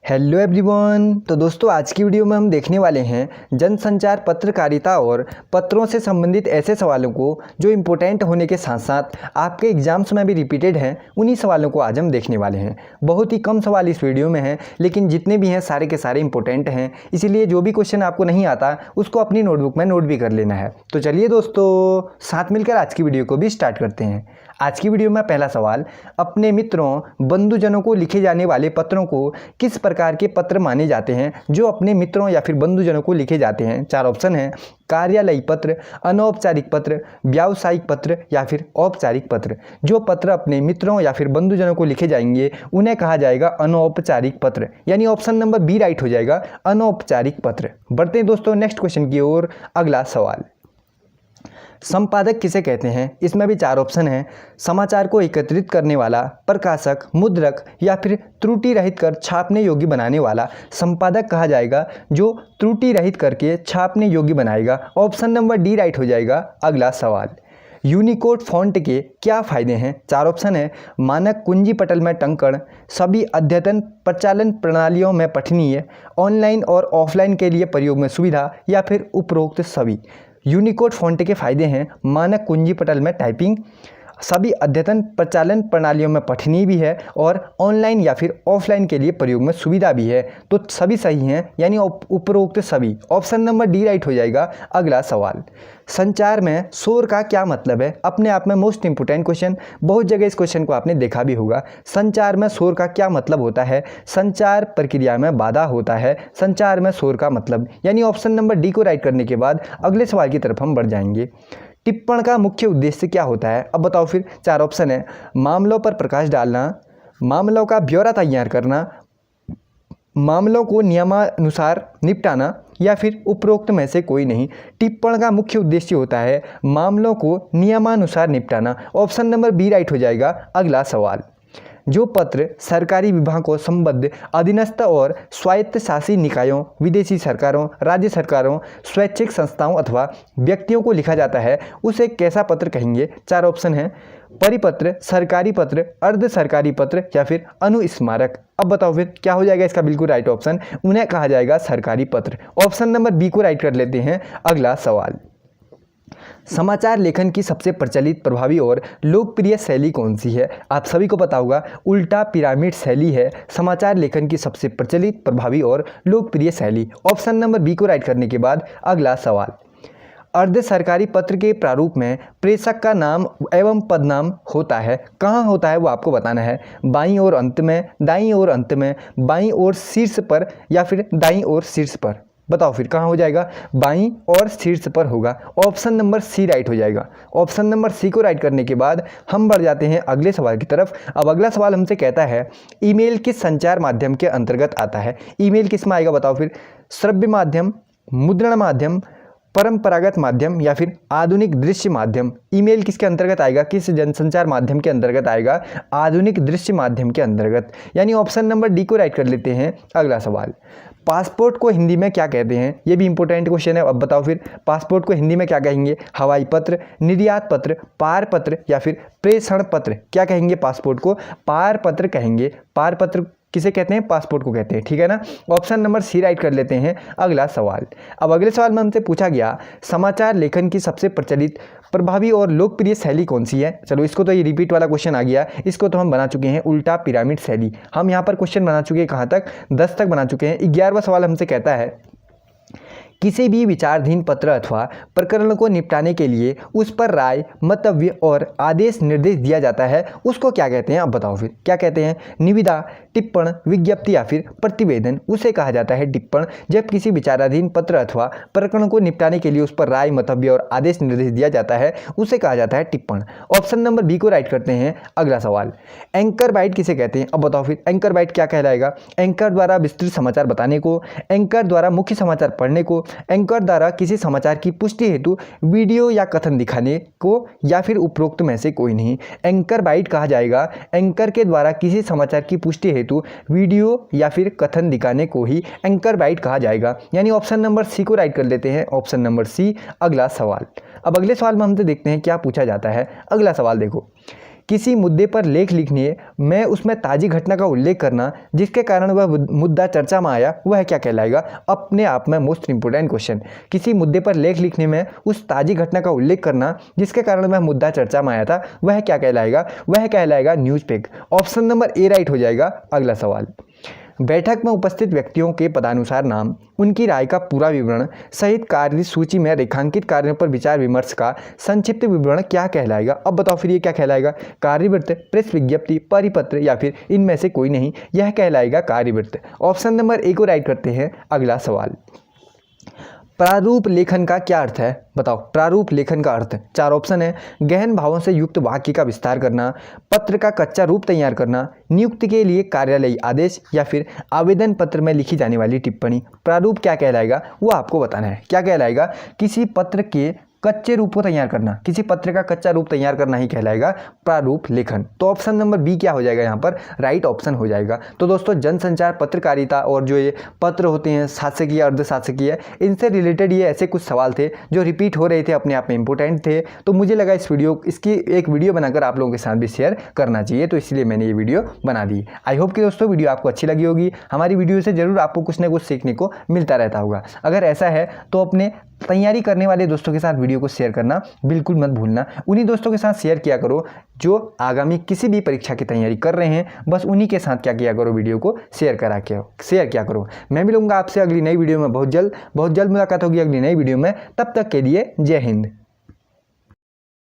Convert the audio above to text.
Hello everyone. तो दोस्तों आज की वीडियो में हम देखने वाले हैं जनसंचार पत्रकारिता और पत्रों से संबंधित ऐसे सवालों को जो इम्पोर्टेंट होने के साथ साथ आपके एग्जाम्स में भी रिपीटेड हैं। उन्हीं सवालों को आज हम देखने वाले हैं। बहुत ही कम सवाल इस वीडियो में हैं, लेकिन जितने भी हैं सारे के सारे इंपॉर्टेंट हैं। इसीलिए जो भी क्वेश्चन आपको नहीं आता उसको अपनी नोटबुक में नोट भी कर लेना है। तो चलिए दोस्तों साथ मिलकर आज की वीडियो को भी स्टार्ट करते हैं। आज की वीडियो में पहला सवाल, अपने मित्रों बंधुजनों को लिखे जाने वाले पत्रों को किस प्रकार के पत्र माने जाते हैं जो अपने मित्रों या फिर बंधुजनों को लिखे जाते हैं। चार ऑप्शन हैं, कार्यालयी पत्र, अनौपचारिक पत्र, व्यावसायिक पत्र या फिर औपचारिक पत्र। जो पत्र अपने मित्रों या फिर बंधुजनों को लिखे जाएंगे उन्हें कहा जाएगा अनौपचारिक पत्र, यानी ऑप्शन नंबर बी राइट हो जाएगा, अनौपचारिक पत्र। बढ़ते हैं दोस्तों नेक्स्ट क्वेश्चन की ओर। अगला सवाल, संपादक किसे कहते हैं। इसमें भी चार ऑप्शन हैं, समाचार को एकत्रित करने वाला, प्रकाशक, मुद्रक या फिर त्रुटि रहित कर छापने योग्य बनाने वाला। संपादक कहा जाएगा जो त्रुटि रहित करके छापने योग्य बनाएगा। ऑप्शन नंबर डी राइट हो जाएगा। अगला सवाल, यूनिकोड फॉन्ट के क्या फ़ायदे हैं। चार ऑप्शन है, मानक कुंजी पटल में टंकण, सभी अद्यतन प्रचालन प्रणालियों में पठनीय, ऑनलाइन और ऑफलाइन के लिए प्रयोग में सुविधा या फिर उपरोक्त सभी। यूनिकोड फॉन्ट के फ़ायदे हैं, मानक कुंजी पटल में टाइपिंग, सभी अद्यतन प्रचालन प्रणालियों में पठनीय भी है और ऑनलाइन या फिर ऑफलाइन के लिए प्रयोग में सुविधा भी है। तो सभी सही हैं, यानी उपरोक्त सभी। ऑप्शन नंबर डी राइट हो जाएगा। अगला सवाल, संचार में शोर का क्या मतलब है। अपने आप में मोस्ट इंपोर्टेंट क्वेश्चन, बहुत जगह इस क्वेश्चन को आपने देखा भी होगा। संचार में शोर का क्या मतलब होता है। संचार प्रक्रिया में बाधा होता है संचार में शोर का मतलब, यानी ऑप्शन नंबर डी को राइट करने के बाद अगले सवाल की तरफ हम बढ़ जाएंगे। टिप्पण का मुख्य उद्देश्य क्या होता है। अब बताओ फिर। चार ऑप्शन है, मामलों पर प्रकाश डालना, मामलों का ब्यौरा तैयार करना, मामलों को नियमानुसार निपटाना या फिर उपरोक्त में से कोई नहीं। टिप्पण का मुख्य उद्देश्य होता है मामलों को नियमानुसार निपटाना। ऑप्शन नंबर बी राइट हो जाएगा। अगला सवाल, जो पत्र सरकारी विभागों संबद्ध अधीनस्थ और स्वायत्तशासी निकायों, विदेशी सरकारों, राज्य सरकारों, स्वैच्छिक संस्थाओं अथवा व्यक्तियों को लिखा जाता है उसे कैसा पत्र कहेंगे। चार ऑप्शन हैं, परिपत्र, सरकारी पत्र, अर्ध सरकारी पत्र या फिर अनुस्मारक। अब बताओ फिर क्या हो जाएगा इसका बिल्कुल राइट ऑप्शन, उन्हें कहा जाएगा सरकारी पत्र। ऑप्शन नंबर बी को राइट कर लेते हैं। अगला सवाल, समाचार लेखन की सबसे प्रचलित, प्रभावी और लोकप्रिय शैली कौन सी है। आप सभी को पता होगा उल्टा पिरामिड शैली है समाचार लेखन की सबसे प्रचलित, प्रभावी और लोकप्रिय शैली। ऑप्शन नंबर बी को राइट करने के बाद अगला सवाल, अर्ध सरकारी पत्र के प्रारूप में प्रेषक का नाम एवं पदनाम होता है। कहाँ होता है वो आपको बताना है। बाईं ओर अंत में, दाईं ओर अंत में, बाईं ओर शीर्ष पर या फिर दाईं ओर शीर्ष पर। बताओ फिर कहाँ हो जाएगा। बाईं और शीर्ष पर होगा। ऑप्शन नंबर सी राइट हो जाएगा। ऑप्शन नंबर सी को राइट करने के बाद हम बढ़ जाते हैं अगले सवाल की तरफ। अब अगला सवाल हमसे कहता है, ईमेल किस संचार माध्यम के अंतर्गत आता है। ईमेल किस में आएगा बताओ फिर। श्रव्य माध्यम, मुद्रण माध्यम, परंपरागत माध्यम या फिर आधुनिक दृश्य माध्यम। ईमेल किसके अंतर्गत आएगा, किस जनसंचार माध्यम के अंतर्गत आएगा। आधुनिक दृश्य माध्यम के अंतर्गत, यानी ऑप्शन नंबर डी को राइट कर लेते हैं। अगला सवाल, पासपोर्ट को हिंदी में क्या कहते हैं। ये भी इंपॉर्टेंट क्वेश्चन है। अब बताओ फिर पासपोर्ट को हिंदी में क्या कहेंगे। हवाई पत्र, निर्यात पत्र, पार पत्र या फिर प्रेषण पत्र। क्या कहेंगे पासपोर्ट को, पार पत्र कहेंगे। पार पत्र किसे कहते हैं, पासपोर्ट को कहते हैं, ठीक है ना। ऑप्शन नंबर सी राइट कर लेते हैं। अगला सवाल, अब अगले सवाल में हमसे पूछा गया समाचार लेखन की सबसे प्रचलित, प्रभावी और लोकप्रिय शैली कौन सी है। चलो इसको तो ये रिपीट वाला क्वेश्चन आ गया, इसको तो हम बना चुके हैं उल्टा पिरामिड शैली। हम यहाँ पर क्वेश्चन बना चुके हैं कहाँ तक, 10 तक बना चुके हैं। 11वां सवाल हमसे कहता है, किसी भी विचाराधीन पत्र अथवा प्रकरण को निपटाने के लिए उस पर राय, मंतव्य और आदेश निर्देश दिया जाता है उसको क्या कहते हैं। अब बताओ फिर क्या कहते हैं। निविदा, टिप्पण, विज्ञप्ति या फिर प्रतिवेदन। उसे कहा जाता है टिप्पण। जब किसी विचाराधीन पत्र अथवा प्रकरण को निपटाने के लिए उस पर राय, मंतव्य और आदेश निर्देश दिया जाता है उसे कहा जाता है टिप्पण। ऑप्शन नंबर बी को राइट करते हैं। अगला सवाल, एंकर बाइट किसे कहते हैं। अब बताओ फिर एंकर बाइट क्या कहलाएगा। एंकर द्वारा विस्तृत समाचार बताने को, एंकर द्वारा मुख्य समाचार पढ़ने को, एंकर द्वारा किसी समाचार की पुष्टि हेतु वीडियो या कथन दिखाने को या फिर उपरोक्त में से कोई नहीं। एंकर बाइट कहा जाएगा एंकर के द्वारा किसी समाचार की पुष्टि हेतु वीडियो या फिर कथन दिखाने को ही एंकर बाइट कहा जाएगा, यानी ऑप्शन नंबर सी को राइट कर लेते हैं। Option number C. अगला सवाल, अब अगले सवाल में हमसे देखते हैं क्या पूछा जाता है। अगला सवाल देखो, किसी मुद्दे पर लेख लिखने में उसमें ताज़ी घटना का उल्लेख करना जिसके कारण वह मुद्दा चर्चा में आया, वह क्या कहलाएगा? अपने आप में मोस्ट इंपोर्टेंट क्वेश्चन। किसी मुद्दे पर लेख लिखने में उस ताज़ी घटना का उल्लेख करना जिसके कारण वह मुद्दा चर्चा में आया था, वह क्या कहलाएगा? वह कहलाएगा news page. Option number A right हो जाएगा। अगला सवाल, बैठक में उपस्थित व्यक्तियों के पदानुसार नाम, उनकी राय का पूरा विवरण सहित कार्य सूची में रेखांकित कार्यों पर विचार विमर्श का संक्षिप्त विवरण क्या कहलाएगा? अब बताओ फिर ये क्या कहलाएगा? कार्यवृत्त, प्रेस विज्ञप्ति, परिपत्र या फिर इनमें से कोई नहीं? यह कहलाएगा कार्यवृत्त। ऑप्शन नंबर ए को राइट करते हैं। अगला सवाल, प्रारूप लेखन का क्या अर्थ है? बताओ प्रारूप लेखन का अर्थ। 4 ऑप्शन है। गहन भावों से युक्त वाक्य का विस्तार करना, पत्र का कच्चा रूप तैयार करना, नियुक्ति के लिए कार्यालयी आदेश या फिर आवेदन पत्र में लिखी जाने वाली टिप्पणी। प्रारूप क्या कहलाएगा वो आपको बताना है। क्या कहलाएगा? किसी पत्र के कच्चे रूप को तैयार करना, किसी पत्र का कच्चा रूप तैयार करना ही कहलाएगा प्रारूप लेखन। तो ऑप्शन नंबर बी क्या हो जाएगा? यहाँ पर राइट ऑप्शन हो जाएगा। तो दोस्तों जनसंचार, पत्रकारिता और जो ये पत्र होते हैं शासकीय, अर्धशासकीय, इनसे रिलेटेड ये ऐसे कुछ सवाल थे जो रिपीट हो रहे थे, अपने आप में इंपॉर्टेंट थे। तो मुझे लगा इसकी एक वीडियो बनाकर आप लोगों के साथ भी शेयर करना चाहिए, तो इसलिए मैंने ये वीडियो बना दी। आई होप कि दोस्तों वीडियो आपको अच्छी लगी होगी। हमारी वीडियो से जरूर आपको कुछ ना कुछ सीखने को मिलता रहता होगा। अगर ऐसा है तो अपने तैयारी करने वाले दोस्तों के साथ वीडियो को शेयर करना बिल्कुल मत भूलना। उन्हीं दोस्तों के साथ शेयर किया करो जो आगामी किसी भी परीक्षा की तैयारी कर रहे हैं, बस उन्हीं के साथ क्या किया करो, वीडियो को शेयर किया करो। मैं मिलूंगा आपसे अगली नई वीडियो में बहुत जल्द मुलाकात होगी अगली नई वीडियो में। तब तक के लिए जय हिंद।